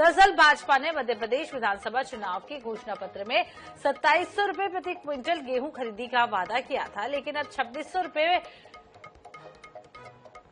दरअसल भाजपा ने मध्य प्रदेश विधानसभा चुनाव के घोषणा पत्र में 2700 रुपए प्रति क्विंटल गेहूं खरीदी का वादा किया था, लेकिन अब 2600 रुपए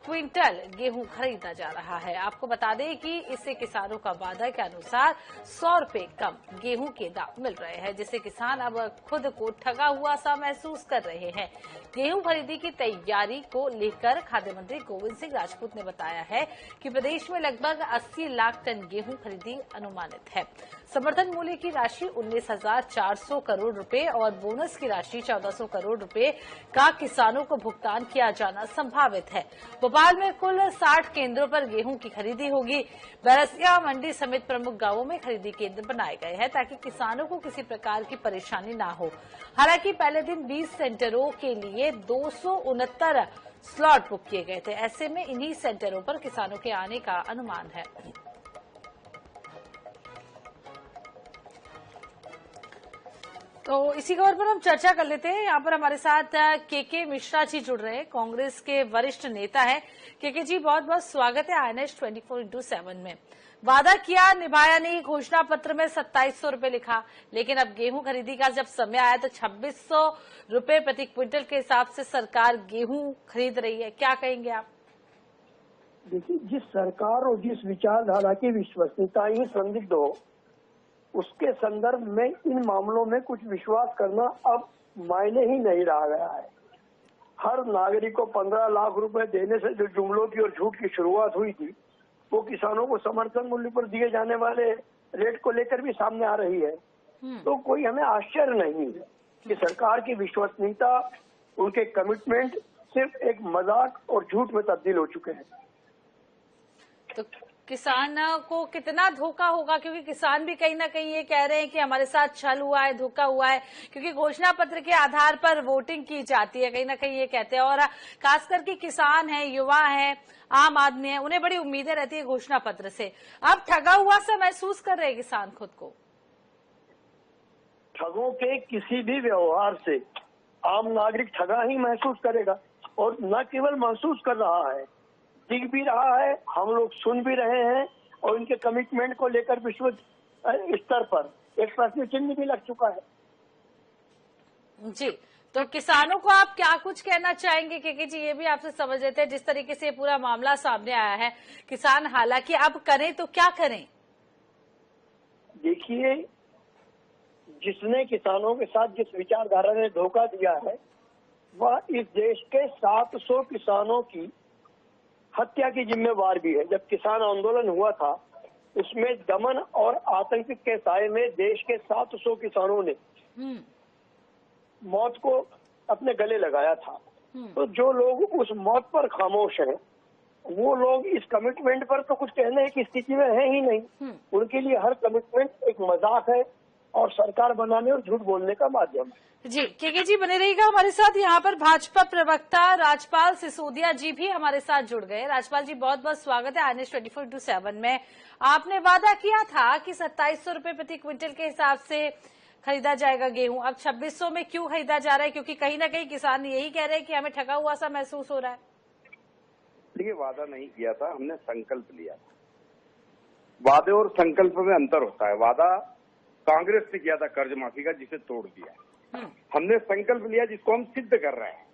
क्विंटल गेहूं खरीदा जा रहा है। आपको बता दें कि इससे किसानों का वादा के अनुसार 100 रुपए कम गेहूं के दाम मिल रहे हैं, जिससे किसान अब खुद को ठगा हुआ सा महसूस कर रहे हैं। गेहूं खरीदी की तैयारी को लेकर खाद्य मंत्री गोविंद सिंह राजपूत ने बताया है कि प्रदेश में लगभग 80 लाख टन गेहूं खरीदी अनुमानित है। समर्थन मूल्य की राशि 19,400 करोड़ रुपए और बोनस की राशि 1,400 करोड़ रुपए का किसानों को भुगतान किया जाना संभावित है। भोपाल में कुल 60 केंद्रों पर गेहूं की खरीदी होगी। बैरसिया मंडी समेत प्रमुख गांवों में खरीदी केंद्र बनाए गए हैं ताकि किसानों को किसी प्रकार की परेशानी न हो। हालांकि पहले दिन 20 सेंटरों के लिए 269 स्लॉट बुक किए गए थे। ऐसे में इन्हीं सेंटरों पर किसानों के आने का अनुमान है। तो इसी खबर पर हम चर्चा कर लेते हैं। यहाँ पर हमारे साथ के मिश्रा जी जुड़ रहे हैं, कांग्रेस के वरिष्ठ नेता हैं। के जी, बहुत बहुत स्वागत है INS 24x7 में। वादा किया, निभाया नहीं। घोषणा पत्र में 2700 रुपए लिखा, लेकिन अब गेहूं खरीदी का जब समय आया तो 2600 रुपए प्रति क्विंटल के हिसाब से सरकार गेहूं खरीद रही है। क्या कहेंगे आप? देखिए, जिस सरकार और जिस विचारधारा की विश्वसनीयता ही संदिग्ध हो, उसके संदर्भ में इन मामलों में कुछ विश्वास करना अब मायने ही नहीं रहा गया है। हर नागरिक को 15 लाख रुपए देने से जो जुमलों की और झूठ की शुरुआत हुई थी, वो किसानों को समर्थन मूल्य पर दिए जाने वाले रेट को लेकर भी सामने आ रही है। तो कोई हमें आश्चर्य नहीं है कि सरकार की विश्वसनीयता, उनके कमिटमेंट सिर्फ एक मजाक और झूठ में तब्दील हो चुके हैं। तो किसान को कितना धोखा होगा, क्योंकि किसान भी कहीं ना कहीं ये कह रहे हैं कि हमारे साथ छल हुआ है, धोखा हुआ है, क्योंकि घोषणा पत्र के आधार पर वोटिंग की जाती है, कहीं ना कहीं ये कहते हैं। और खास करके किसान हैं, युवा हैं, आम आदमी है, उन्हें बड़ी उम्मीदें रहती है घोषणा पत्र से। अब ठगा हुआ सा महसूस कर रहे हैं किसान खुद को। ठगों के किसी भी व्यवहार से आम नागरिक ठगा ही महसूस करेगा, और न केवल महसूस कर रहा है, दिख भी रहा है, हम लोग सुन भी रहे हैं, और इनके कमिटमेंट को लेकर विश्व स्तर पर एक प्रश्न चिन्ह भी लग चुका है। जी, तो किसानों को आप क्या कुछ कहना चाहेंगे? के जी, ये भी आपसे समझ लेते हैं, जिस तरीके से पूरा मामला सामने आया है, किसान हालांकि अब करें तो क्या करें? देखिए, जिसने किसानों के साथ जिस विचारधारा ने धोखा दिया है, वह इस देश के 700 किसानों की हत्या की जिम्मेवार भी है। जब किसान आंदोलन हुआ था, उसमें दमन और आतंक के साए में देश के 700 किसानों ने मौत को अपने गले लगाया था। तो जो लोग उस मौत पर खामोश हैं, वो लोग इस कमिटमेंट पर तो कुछ कहने की स्थिति में है ही नहीं। उनके लिए हर कमिटमेंट एक मजाक है और सरकार बनाने और झूठ बोलने का माध्यम है। जी, के जी बने रहिएगा हमारे साथ। यहाँ पर भाजपा प्रवक्ता राजपाल सिसोदिया जी भी हमारे साथ जुड़ गए। राजपाल जी, बहुत बहुत स्वागत है INS 24x7 में। आपने वादा किया था कि 2700 रुपए प्रति क्विंटल के हिसाब से खरीदा जाएगा गेहूं। अब 2600 में क्यों खरीदा जा रहा है? क्योंकि कहीं ना कहीं किसान यही कह रहे हैं कि हमें ठगा हुआ सा महसूस हो रहा है। देखिए, वादा नहीं किया था, हमने संकल्प लिया था। वादे और संकल्प में अंतर होता है। वादा कांग्रेस ने किया था कर्ज माफी का, जिसे तोड़ दिया। हमने संकल्प लिया जिसको हम सिद्ध कर रहे हैं।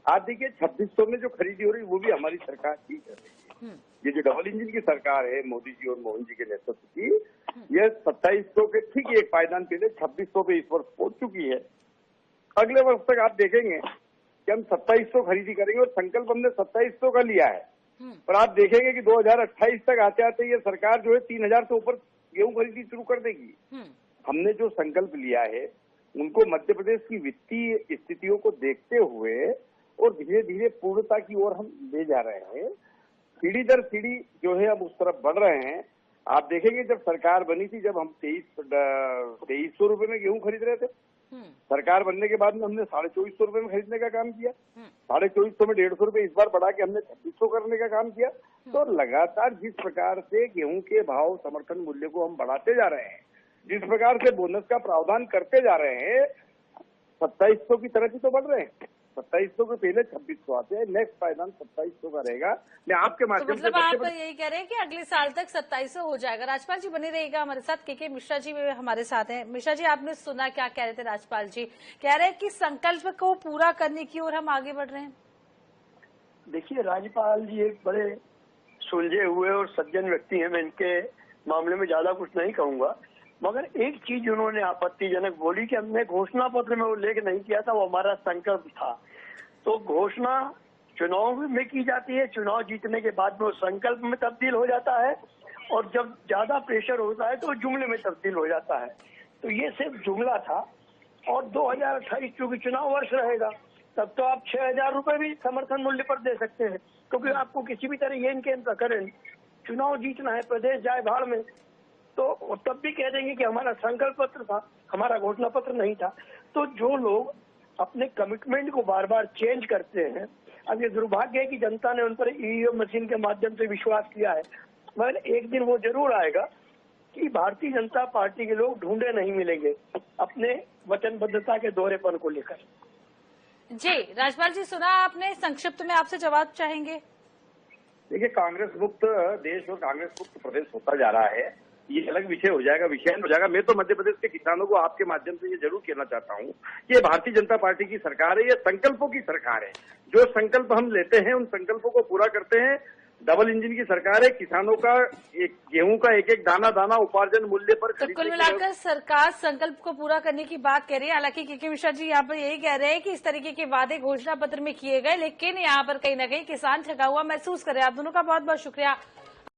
आज देखिए, 2600 में जो खरीदी हो रही वो भी हमारी सरकार की कर रही है। ये जो डबल इंजन की सरकार है, मोदी जी और मोहन जी के नेतृत्व की, यह 2700 के ठीक एक पायदान पहले 2600 पे इस वर्ष पहुंच चुकी है। अगले वर्ष तक आप देखेंगे कि हम 2700 खरीदी करेंगे, और संकल्प हमने 2700 का लिया है। पर आप देखेंगे कि 2028 तक आते आते ये सरकार जो है 3000 से ऊपर गेहूं खरीदी शुरू कर देगी। हमने जो संकल्प लिया है, उनको मध्य प्रदेश की वित्तीय स्थितियों को देखते हुए और धीरे धीरे पूर्णता की ओर हम ले जा रहे हैं। सीढ़ी दर सीढ़ी जो है अब उस तरफ बढ़ रहे हैं। आप देखेंगे, जब सरकार बनी थी, जब हम 2300 रुपए में गेहूं खरीद रहे थे, सरकार बनने के बाद में हमने 2450 रुपए में खरीदने का काम किया। 2450 में 150 रुपए इस बार बढ़ा के हमने 2600 करने का काम किया। तो लगातार जिस प्रकार से गेहूं के भाव, समर्थन मूल्य को हम बढ़ाते जा रहे हैं, जिस प्रकार से बोनस का प्रावधान करते जा रहे हैं, 2700 की तरफ ही तो बढ़ रहे हैं। 2700 के पहले 2600 आते हैं, नेक्स्ट पायदान 2700 का रहेगा। मैं आपके तो माध्यम से मतलब आप यही कह रहे हैं कि अगले साल तक 2700 हो जाएगा। राजपाल जी बने रहिएगा हमारे साथ, के मिश्रा जी भी हमारे साथ हैं। मिश्रा जी, आपने सुना क्या कह रहे थे राजपाल जी? कह रहे हैं कि संकल्प को पूरा करने की ओर हम आगे बढ़ रहे हैं। देखिए, राज्यपाल जी एक बड़े सुलझे हुए और सज्जन व्यक्ति हैं, मैं इनके मामले में ज्यादा कुछ नहीं कहूंगा, मगर एक चीज उन्होंने आपत्तिजनक बोली कि हमने घोषणा पत्र में उल्लेख नहीं किया था, वो हमारा संकल्प था। तो घोषणा चुनाव में की जाती है, चुनाव जीतने के बाद में वो संकल्प में तब्दील हो जाता है, और जब ज्यादा प्रेशर होता है तो वो जुमले में तब्दील हो जाता है। तो ये सिर्फ जुमला था। और 2028 चूंकि चुनाव वर्ष रहेगा, तब तो आप 6,000 रुपए भी समर्थन मूल्य पर दे सकते हैं, क्योंकि आपको किसी भी तरह ये इनके प्रकरण चुनाव जीतना है, प्रदेश जाए भाड़ में, तो तब भी कह देंगे कि हमारा संकल्प पत्र था, हमारा घोषणा पत्र नहीं था। तो जो लोग अपने कमिटमेंट को बार बार चेंज करते हैं, अब ये दुर्भाग्य है कि जनता ने उन पर ईवीएम मशीन के माध्यम से विश्वास किया है, मगर एक दिन वो जरूर आएगा कि भारतीय जनता पार्टी के लोग ढूंढे नहीं मिलेंगे अपने वचनबद्धता के दोहरेपन को लेकर। जी राजपाल जी, सुना आपने, संक्षिप्त में आपसे जवाब चाहेंगे। देखिए, कांग्रेस मुक्त देश और कांग्रेस मुक्त प्रदेश होता जा रहा है, ये अलग विषय हो जाएगा, विषय हो जाएगा। मैं तो मध्य प्रदेश के किसानों को आपके माध्यम से ये जरूर कहना चाहता हूँ कि ये भारतीय जनता पार्टी की सरकार है, ये संकल्पों की सरकार है। जो संकल्प हम लेते हैं उन संकल्पों को पूरा करते हैं। डबल इंजन की सरकार है, किसानों का गेहूं का एक एक दाना दाना उपार्जन मूल्य पर तो कुल मिलाकर सरकार संकल्प को पूरा करने की बात कह रही है। हालांकि के मिश्रा जी यहाँ पर यही कह रहे हैं कि इस तरीके के वादे घोषणा पत्र में किए गए, लेकिन यहाँ पर कहीं ना कहीं किसान ठगा हुआ महसूस कर रहे हैं। आप दोनों का बहुत बहुत शुक्रिया